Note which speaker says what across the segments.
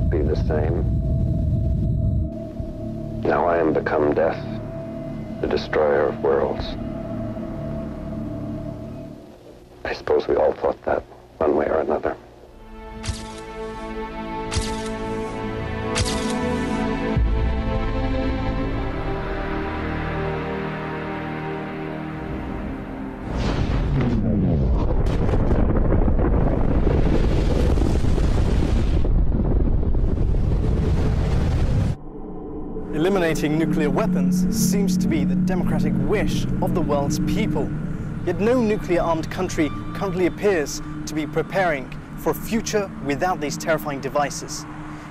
Speaker 1: not be the same. Now I am become death, the destroyer of worlds. I suppose we all thought that, one way or another.
Speaker 2: Eliminating nuclear weapons seems to be the democratic wish of the world's people. Yet no nuclear-armed country currently appears to be preparing for a future without these terrifying devices.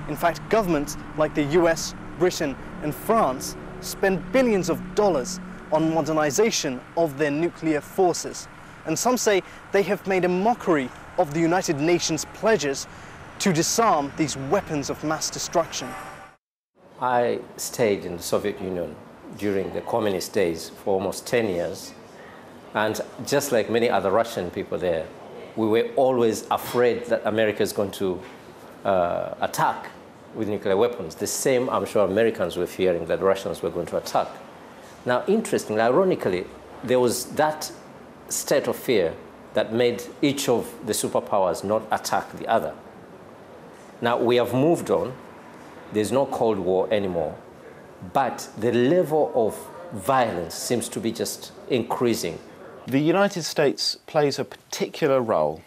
Speaker 2: In fact, governments like the US, Britain and France spend billions of dollars on modernization of their nuclear forces. And some say they have made a mockery of the United Nations pledges to disarm these weapons of mass destruction.
Speaker 3: I stayed in the Soviet Union during the communist days for almost 10 years. And just like many other Russian people there, we were always afraid that America is going to attack with nuclear weapons. The same, I'm sure, Americans were fearing that Russians were going to attack. Now, interestingly, ironically, there was that state of fear that made each of the superpowers not attack the other. Now, we have moved on. There's no Cold War anymore, but the level of violence seems to be just increasing.
Speaker 4: The United States plays a particular role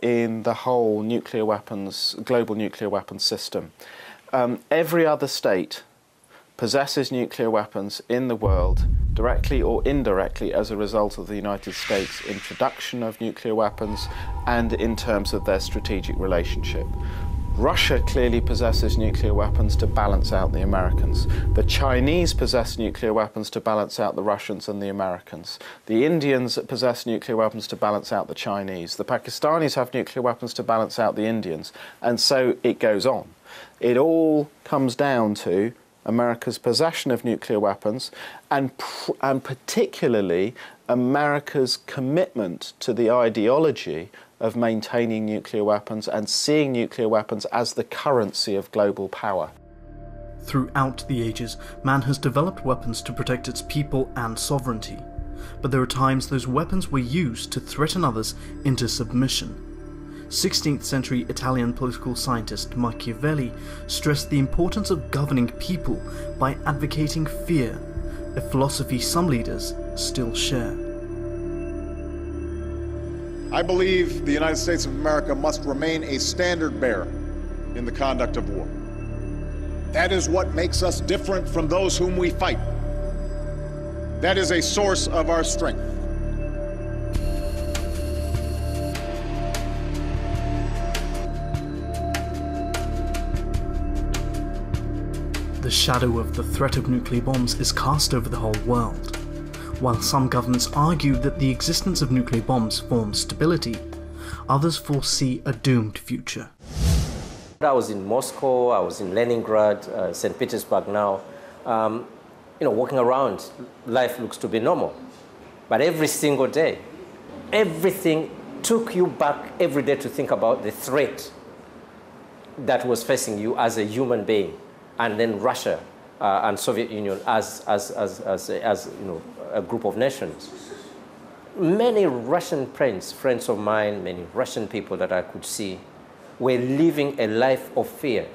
Speaker 4: in the whole nuclear weapons, global nuclear weapons system. Every other state possesses nuclear weapons in the world, directly or indirectly, as a result of the United States' introduction of nuclear weapons and in terms of their strategic relationship. Russia clearly possesses nuclear weapons to balance out the Americans. The Chinese possess nuclear weapons to balance out the Russians and the Americans. The Indians possess nuclear weapons to balance out the Chinese. The Pakistanis have nuclear weapons to balance out the Indians. And so it goes on. It all comes down to America's possession of nuclear weapons and particularly America's commitment to the ideology of maintaining nuclear weapons and seeing nuclear weapons as the currency of global power.
Speaker 2: Throughout the ages, man has developed weapons to protect its people and sovereignty. But there are times those weapons were used to threaten others into submission. 16th century Italian political scientist Machiavelli stressed the importance of governing people by advocating fear, a philosophy some leaders still share.
Speaker 5: I believe the United States of America must remain a standard bearer in the conduct of war. That is what makes us different from those whom we fight. That is a source of our strength.
Speaker 2: The shadow of the threat of nuclear bombs is cast over the whole world. While some governments argue that the existence of nuclear bombs forms stability, others foresee a doomed future.
Speaker 3: I was in Moscow, I was in Leningrad, St. Petersburg now. Walking around, life looks to be normal. But every single day, everything took you back every day to think about the threat that was facing you as a human being, and then Russia and Soviet Union as a group of nations. Many Russian friends of mine, many Russian people that I could see, were living a life of fear.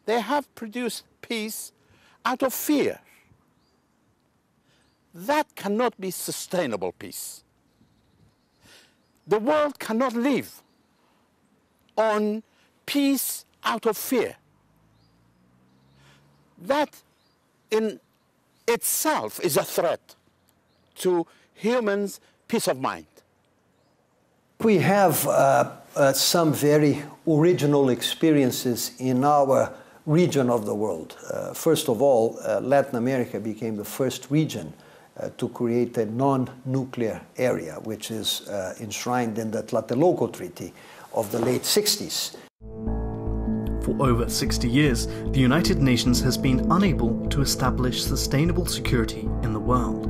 Speaker 6: They have produced peace out of fear. That cannot be sustainable peace. The world cannot live on peace out of fear. That in itself is a threat to humans' peace of mind.
Speaker 7: We have some very original experiences in our region of the world. First of all, Latin America became the first region to create a non-nuclear area, which is enshrined in the Tlatelolco Treaty of the late 60s.
Speaker 2: For over 60 years, the United Nations has been unable to establish sustainable security in the world.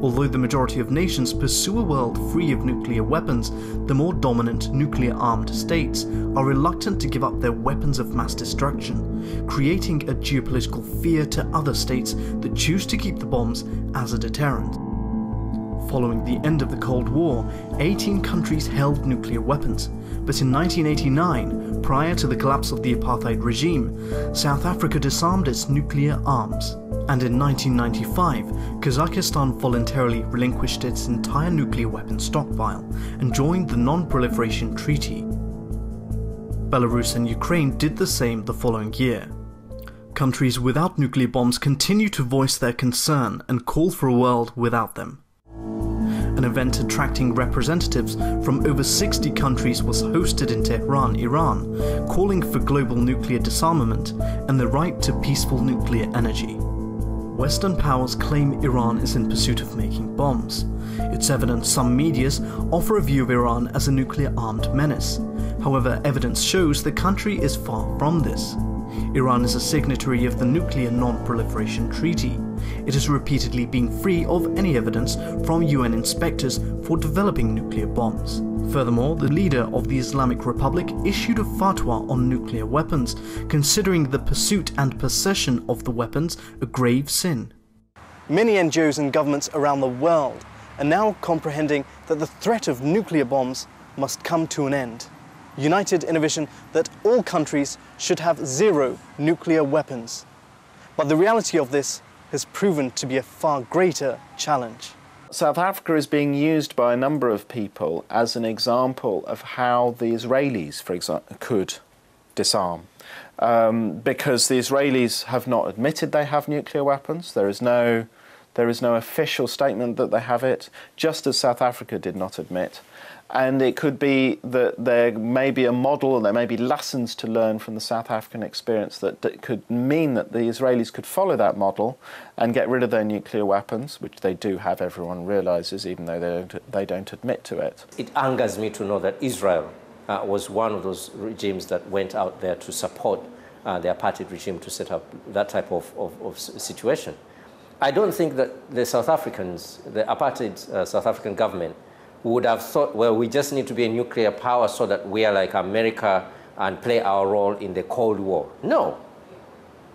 Speaker 2: Although the majority of nations pursue a world free of nuclear weapons, the more dominant nuclear-armed states are reluctant to give up their weapons of mass destruction, creating a geopolitical fear to other states that choose to keep the bombs as a deterrent. Following the end of the Cold War, 18 countries held nuclear weapons, but in 1989, prior to the collapse of the apartheid regime, South Africa disarmed its nuclear arms. And in 1995, Kazakhstan voluntarily relinquished its entire nuclear weapons stockpile and joined the Non-Proliferation Treaty. Belarus and Ukraine did the same the following year. Countries without nuclear bombs continue to voice their concern and call for a world without them. An event attracting representatives from over 60 countries was hosted in Tehran, Iran, calling for global nuclear disarmament and the right to peaceful nuclear energy. Western powers claim Iran is in pursuit of making bombs. It's evident some medias offer a view of Iran as a nuclear-armed menace. However, evidence shows the country is far from this. Iran is a signatory of the Nuclear Non-Proliferation Treaty. It has repeatedly been free of any evidence from UN inspectors for developing nuclear bombs. Furthermore, the leader of the Islamic Republic issued a fatwa on nuclear weapons, considering the pursuit and possession of the weapons a grave sin. Many NGOs and governments around the world are now comprehending that the threat of nuclear bombs must come to an end, united in a vision that all countries should have zero nuclear weapons. But the reality of this has proven to be a far greater challenge.
Speaker 4: South Africa is being used by a number of people as an example of how the Israelis, for example, could disarm. Because the Israelis have not admitted they have nuclear weapons. There is no official statement that they have it, just as South Africa did not admit. And it could be that there may be a model, and there may be lessons to learn from the South African experience that could mean that the Israelis could follow that model and get rid of their nuclear weapons, which they do have, everyone realises, even though they don't admit to it.
Speaker 3: It angers me to know that Israel was one of those regimes that went out there to support the apartheid regime to set up that type of situation. I don't think that the South Africans, the apartheid South African government, would have thought, well, we just need to be a nuclear power so that we are like America and play our role in the Cold War. No.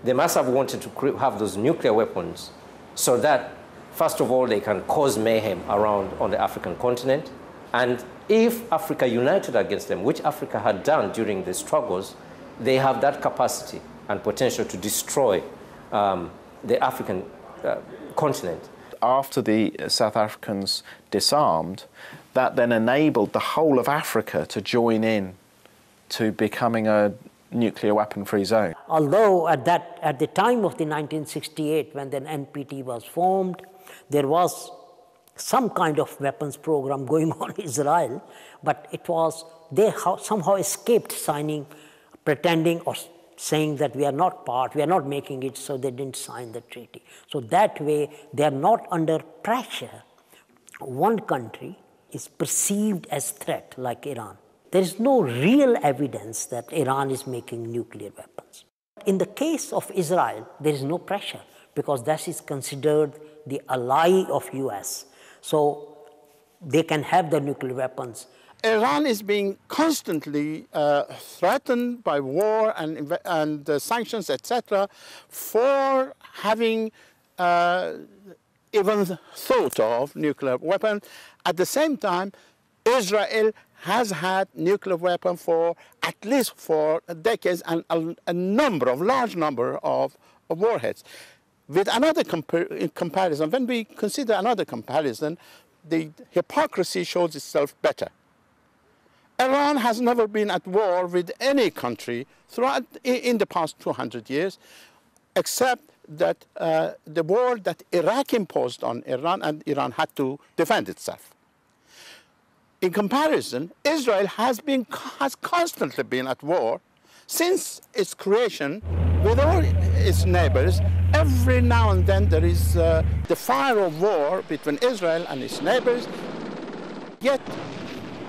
Speaker 3: They must have wanted to have those nuclear weapons so that, first of all, they can cause mayhem around on the African continent. And if Africa united against them, which Africa had done during the struggles, they have that capacity and potential to destroy the African continent.
Speaker 4: After the South Africans disarmed, that then enabled the whole of Africa to join in to becoming a nuclear weapon-free zone.
Speaker 8: Although at the time of the 1968, when the NPT was formed, there was some kind of weapons program going on in Israel, but they somehow escaped signing, pretending or saying that we are not making it, so they didn't sign the treaty. So that way, they are not under pressure. One country is perceived as threat, like Iran. There is no real evidence that Iran is making nuclear weapons. In the case of Israel, there is no pressure, because that is considered the ally of US. So they can have the nuclear weapons.
Speaker 6: Iran is being constantly threatened by war and sanctions, etc., for having even thought of nuclear weapon. At the same time, Israel has had nuclear weapon for at least for decades and a large number of warheads. With another comparison, when we consider another comparison, the hypocrisy shows itself better. Iran has never been at war with any country throughout in the past 200 years, except that the war that Iraq imposed on Iran, and Iran had to defend itself. In comparison, Israel has constantly been at war since its creation with all its neighbors. Every now and then there is the fire of war between Israel and its neighbors. Yet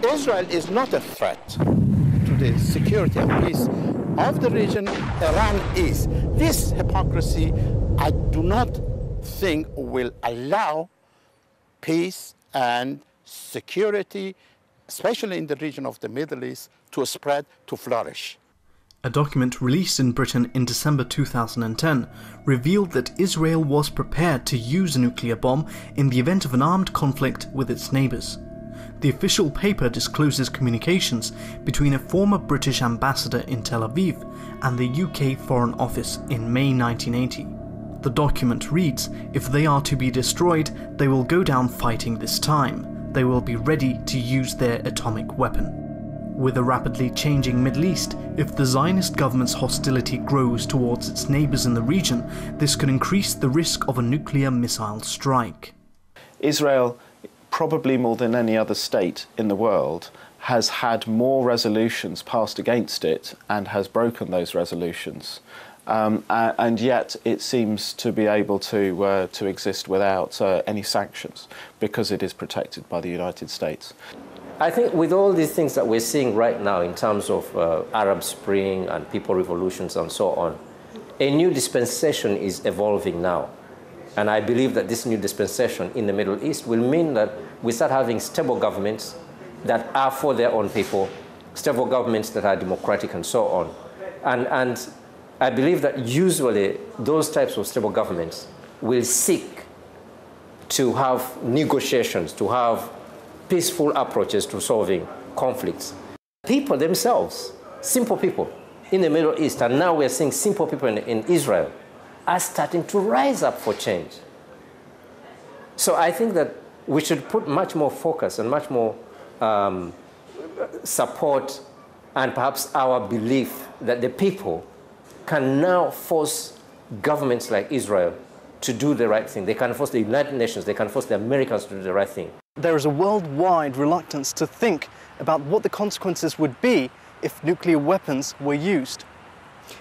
Speaker 6: Israel is not a threat to the security and peace of the region. Iran is. This hypocrisy, I do not think will allow peace and security, especially in the region of the Middle East, to spread, to flourish.
Speaker 2: A document released in Britain in December 2010 revealed that Israel was prepared to use a nuclear bomb in the event of an armed conflict with its neighbours. The official paper discloses communications between a former British ambassador in Tel Aviv and the UK Foreign Office in May 1980. The document reads, "If they are to be destroyed, they will go down fighting this time. They will be ready to use their atomic weapon." With a rapidly changing Middle East, if the Zionist government's hostility grows towards its neighbours in the region, this could increase the risk of a nuclear missile strike.
Speaker 4: Israel, probably more than any other state in the world, has had more resolutions passed against it and has broken those resolutions. And yet it seems to be able to exist without any sanctions because it is protected by the United States.
Speaker 3: I think with all these things that we're seeing right now in terms of Arab Spring and people revolutions and so on, a new dispensation is evolving now. And I believe that this new dispensation in the Middle East will mean that we start having stable governments that are for their own people, stable governments that are democratic and so on. And I believe that usually those types of stable governments will seek to have negotiations, to have peaceful approaches to solving conflicts. People themselves, simple people in the Middle East, and now we're seeing simple people in Israel, are starting to rise up for change. So I think that we should put much more focus and much more support and perhaps our belief that the people can now force governments like Israel to do the right thing. They can force the United Nations, they can force the Americans to do the right thing.
Speaker 2: There is a worldwide reluctance to think about what the consequences would be if nuclear weapons were used.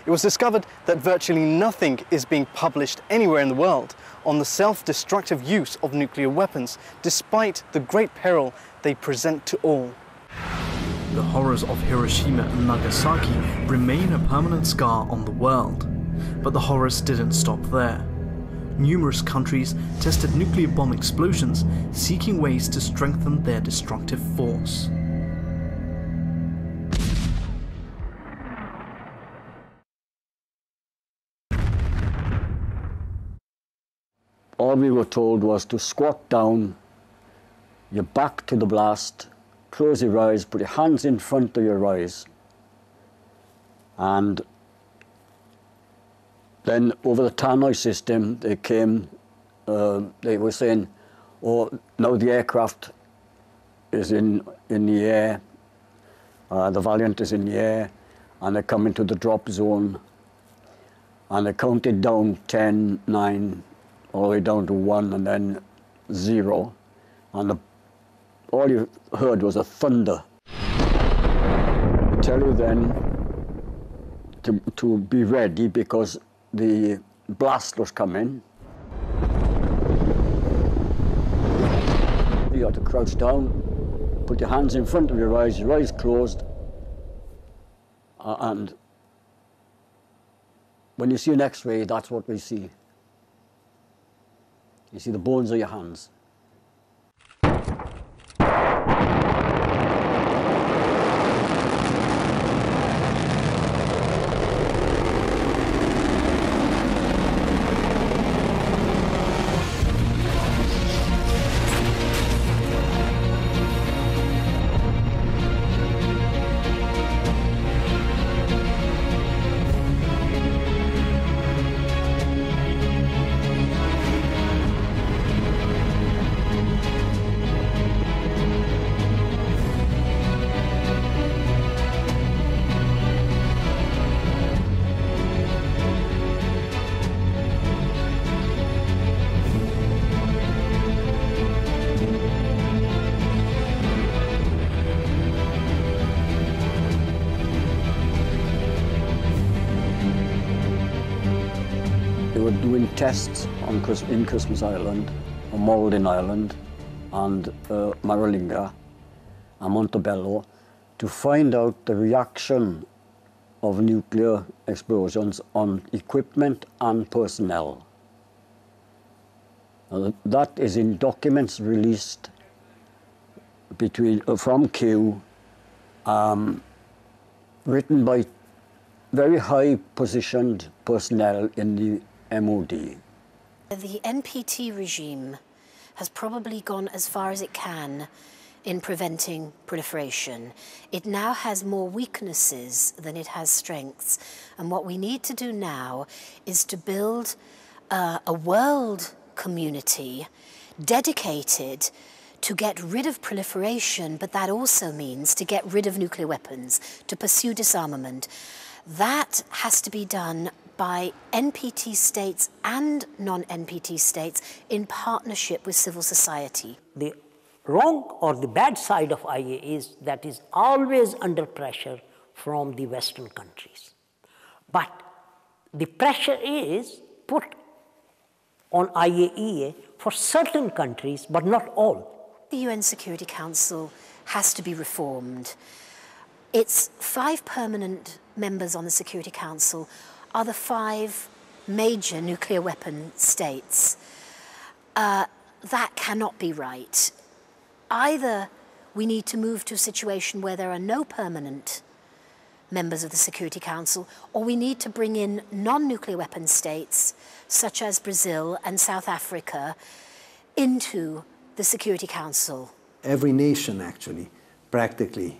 Speaker 2: It was discovered that virtually nothing is being published anywhere in the world on the self-destructive use of nuclear weapons, despite the great peril they present to all. The horrors of Hiroshima and Nagasaki remain a permanent scar on the world. But the horrors didn't stop there. Numerous countries tested nuclear bomb explosions, seeking ways to strengthen their destructive force.
Speaker 9: All we were told was to squat down, your back to the blast, close your eyes, put your hands in front of your eyes, and then over the tannoy system they came, they were saying, oh, now the aircraft is in the air, the Valiant is in the air, and they're coming to the drop zone, and they counted down 10, 9, all the way down to 1 and then 0, and all you heard was a thunder. I tell you then to be ready because the blast was coming. You have to crouch down, put your hands in front of your eyes closed, and when you see an X-ray, that's what we see. You see the bones of your hands. They were doing tests in Christmas Island, on Maldon Island, and Maralinga, and Montebello, to find out the reaction of nuclear explosions on equipment and personnel. That is in documents released from Kew, written by very high-positioned personnel in the MOD.
Speaker 10: The NPT regime has probably gone as far as it can in preventing proliferation. It now has more weaknesses than it has strengths. And what we need to do now is to build a world community dedicated to get rid of proliferation, but that also means to get rid of nuclear weapons, to pursue disarmament. That has to be done by NPT states and non-NPT states in partnership with civil society.
Speaker 8: The wrong or the bad side of IA is that is always under pressure from the Western countries. But the pressure is put on IAEA for certain countries, but not all.
Speaker 10: The UN Security Council has to be reformed. Its 5 permanent members on the Security Council are the 5 major nuclear weapon states. That cannot be right. Either we need to move to a situation where there are no permanent members of the Security Council, or we need to bring in non-nuclear weapon states, such as Brazil and South Africa, into the Security Council.
Speaker 7: Every nation, actually, practically,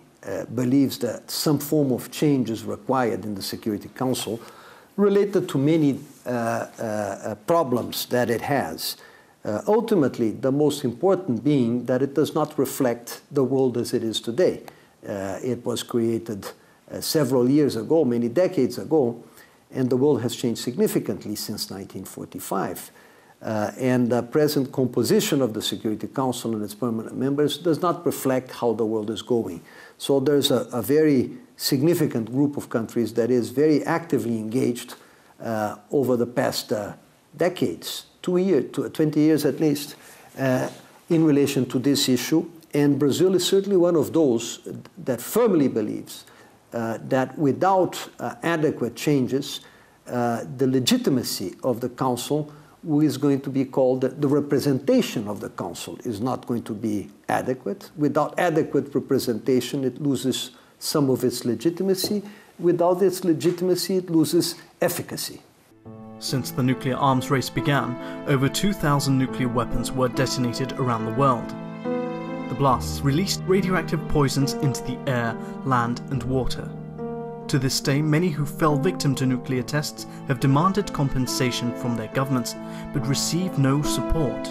Speaker 7: believes that some form of change is required in the Security Council related to many problems that it has. Ultimately, the most important being that it does not reflect the world as it is today. It was created several years ago, many decades ago, and the world has changed significantly since 1945. And the present composition of the Security Council and its permanent members does not reflect how the world is going. So there's a very significant group of countries that is very actively engaged over the past decades, 20 years at least, in relation to this issue. And Brazil is certainly one of those that firmly believes that without adequate changes, the legitimacy of the Council, who is going to be called the representation of the Council, is not going to be adequate. Without adequate representation, it loses some of its legitimacy. Without its legitimacy, it loses efficacy.
Speaker 2: Since the nuclear arms race began, over 2,000 nuclear weapons were detonated around the world. The blasts released radioactive poisons into the air, land and water. To this day, many who fell victim to nuclear tests have demanded compensation from their governments, but receive no support.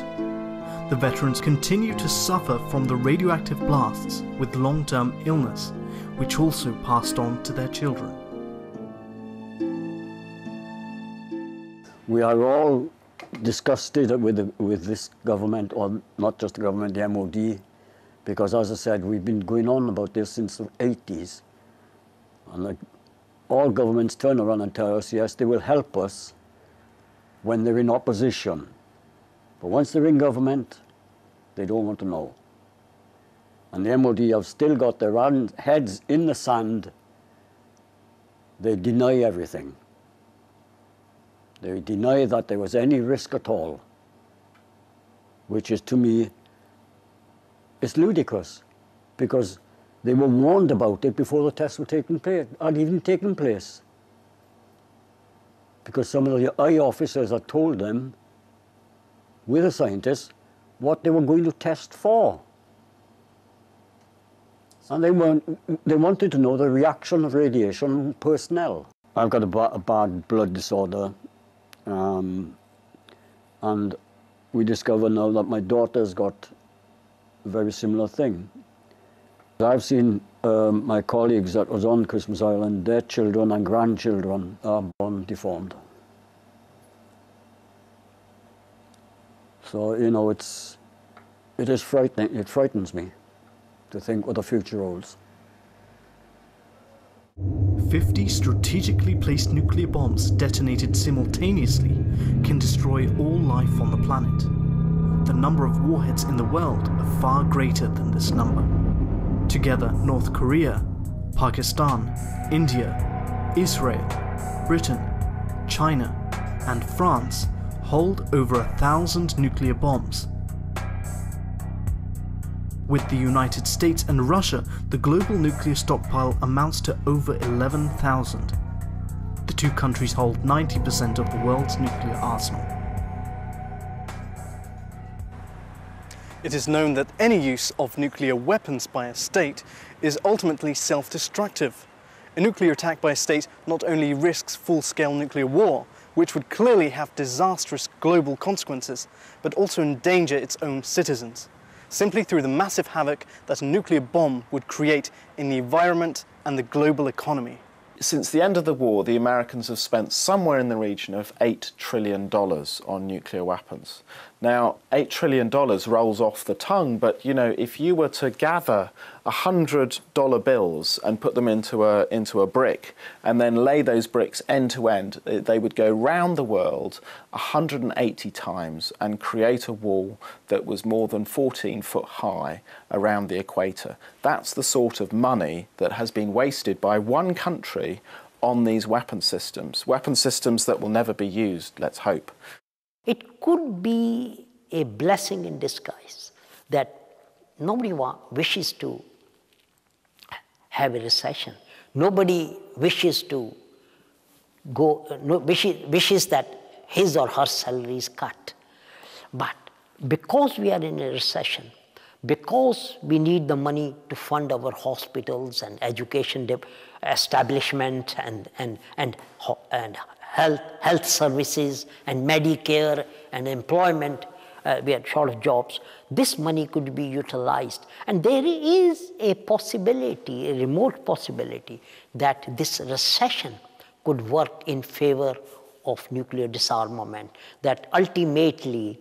Speaker 2: The veterans continue to suffer from the radioactive blasts with long-term illness, which also passed on to their children.
Speaker 9: We are all disgusted with this government, or not just the government, the MOD, because as I said, we've been going on about this since the 80s. And like all governments turn around and tell us, yes, they will help us when they're in opposition. But once they're in government, they don't want to know. And the MOD have still got their heads in the sand. They deny everything. They deny that there was any risk at all, which is, to me, it's ludicrous, because they were warned about it before the tests were taking place, had even taken place. Because some of the high officers had told them, with the scientists, what they were going to test for. And they wanted to know the reaction of radiation personnel. I've got a bad blood disorder, and we discover now that my daughter's got a very similar thing. I've seen my colleagues that was on Christmas Island, their children and grandchildren are born deformed. So, you know, it is frightening. It frightens me to think what the future holds.
Speaker 2: 50 strategically placed nuclear bombs detonated simultaneously can destroy all life on the planet. The number of warheads in the world are far greater than this number. Together, North Korea, Pakistan, India, Israel, Britain, China, and France hold over 1,000 nuclear bombs. With the United States and Russia, the global nuclear stockpile amounts to over 11,000. The two countries hold 90% of the world's nuclear arsenal. It is known that any use of nuclear weapons by a state is ultimately self-destructive. A nuclear attack by a state not only risks full-scale nuclear war, which would clearly have disastrous global consequences, but also endanger its own citizens, simply through the massive havoc that a nuclear bomb would create in the environment and the global economy.
Speaker 4: Since the end of the war, the Americans have spent somewhere in the region of $8 trillion on nuclear weapons. Now, $8 trillion rolls off the tongue, but, you know, if you were to gather $100 bills and put them into a brick and then lay those bricks end to end, they would go round the world 180 times and create a wall that was more than 14 foot high around the equator. That's the sort of money that has been wasted by one country on these weapon systems that will never be used, let's hope.
Speaker 8: It could be a blessing in disguise that nobody wishes to have a recession. Nobody wishes to wishes that his or her salary is cut. But because we are in a recession, because we need the money to fund our hospitals and education establishment and health services and Medicare and employment, we are short of jobs, this money could be utilized. And there is a possibility, a remote possibility, that this recession could work in favor of nuclear disarmament, that ultimately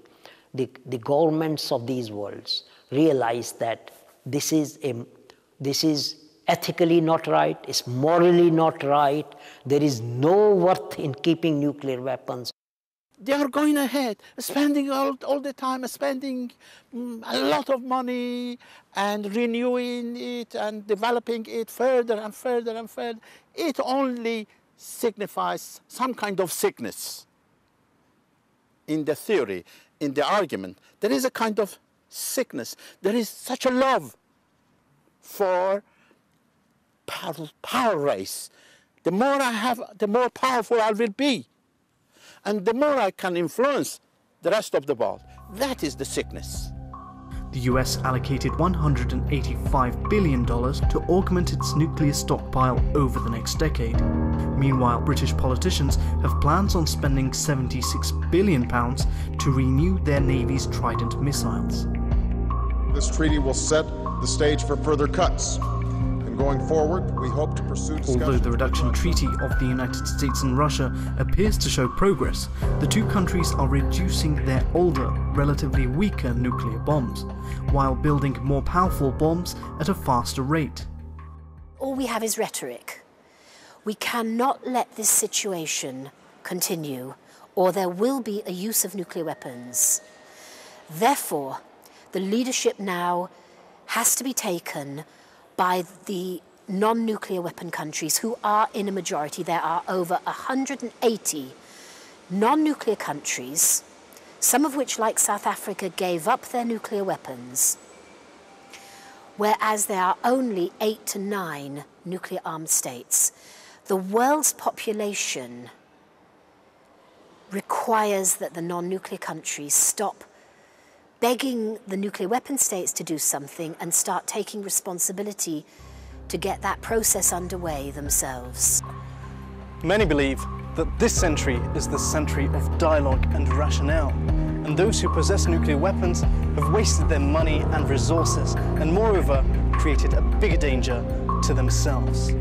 Speaker 8: the governments of these worlds realize that this is ethically not right, it's morally not right, there is no worth in keeping nuclear weapons.
Speaker 6: They are going ahead, spending all the time, spending a lot of money and renewing it and developing it further and further and further. It only signifies some kind of sickness. In the theory, in the argument, there is a kind of sickness. There is such a love for power race. The more I have, the more powerful I will be. And the more I can influence the rest of the world. That is the sickness.
Speaker 2: The US allocated $185 billion to augment its nuclear stockpile over the next decade. Meanwhile, British politicians have plans on spending £76 billion to renew their Navy's Trident missiles.
Speaker 5: This treaty will set the stage for further cuts. Going forward, we hope to pursue discussions.
Speaker 2: Although the reduction treaty of the United States and Russia appears to show progress, the two countries are reducing their older, relatively weaker nuclear bombs, while building more powerful bombs at a faster rate.
Speaker 10: All we have is rhetoric. We cannot let this situation continue, or there will be a use of nuclear weapons. Therefore, the leadership now has to be taken by the non-nuclear weapon countries who are in a majority. There are over 180 non-nuclear countries, some of which, like South Africa, gave up their nuclear weapons, whereas there are only 8 to 9 nuclear-armed states. The world's population requires that the non-nuclear countries stop begging the nuclear weapon states to do something and start taking responsibility to get that process underway themselves.
Speaker 2: Many believe that this century is the century of dialogue and rationale, and those who possess nuclear weapons have wasted their money and resources, and moreover, created a bigger danger to themselves.